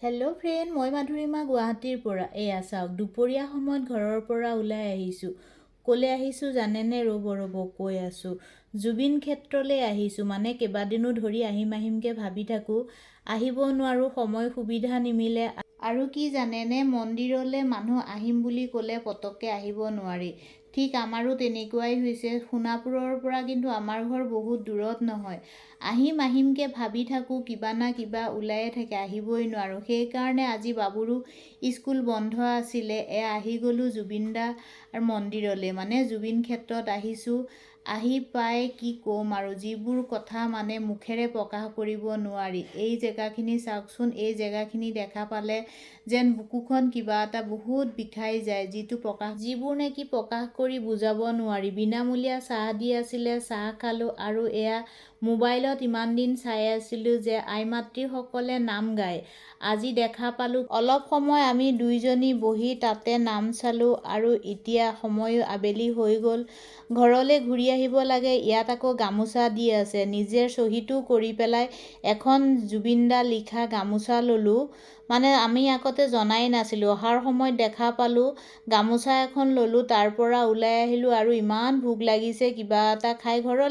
Hello' friend, মই মাধুৰিমা গুৱাহাটীৰ পৰা। এয়া চাওক, দুপৰীয়া সময়ত ঘৰৰ পৰা ওলাই আহিছোঁ। ক'লে আহিছোঁ জানেনে? ৰ'ব কৈ আছোঁ। জুবিন ক্ষেত্ৰলৈ আহিছোঁ। মানে কেইবাদিনো ধৰি আহিমকৈ ভাবি থাকোঁ, আহিব নোৱাৰোঁ, সময় সুবিধা নিমিলে। আৰু কি জানেনে, মন্দিৰলৈ মানুহ আহিম বুলি ক'লে পটককৈ আহিব নোৱাৰি। ঠিক আমাৰো তেনেকুৱাই হৈছে। সোণাপুৰৰ পৰা কিন্তু আমাৰ ঘৰ বহুত দূৰত নহয়। আহিমকৈ ভাবি থাকোঁ, কিবা না কিবা ওলায়ে থাকে, আহিবই নোৱাৰোঁ। সেইকাৰণে আজি বাবুৰো স্কুল বন্ধ আছিলে। আহি গ'লোঁ জুবিনদাৰ মন্দিৰলৈ, মানে জুবিন ক্ষেত্ৰত আহিছোঁ। আহি পাই কি ক'ম আৰু, যিবোৰ কথা মানে মুখেৰে প্ৰকাশ কৰিব নোৱাৰি। এই জেগাখিনি চাওকচোন, এই জেগাখিনি দেখা পালে যেন বুকুখন কিবা এটা বহুত বিষাই যায়, যিবোৰ নেকি প্ৰকাশ কৰি বুজাব নোৱাৰি। বিনামূলীয়া চাহ দি আছিলে, চাহ খালোঁ। আৰু মোবাইলত ইমান দিন চাই আছিলোঁ যে আই মাতৃসকলে নাম গায়। আজি দেখা পালোঁ। অলপ সময় আমি দুইজনী বহি তাতে নাম চালোঁ। আৰু এতিয়া সময়ো আবেলি হৈ গ'ল, ঘৰলৈ ঘূৰি আহিব লাগে। ইয়াত আকৌ গামোচা দি আছে। নিজে চহীটো কৰি পেলাই এখন জুবিনদা লিখা গামোচা ল'লোঁ। মানে আমি আগতে জনাই নাছিলোঁ। অহাৰ সময়ত দেখা পালোঁ, গামোচা এখন ল'লোঁ, তাৰ পৰা ওলাই আহিলোঁ। আৰু ইমান ভোক লাগিছে, কিবা এটা খাই ঘৰলৈ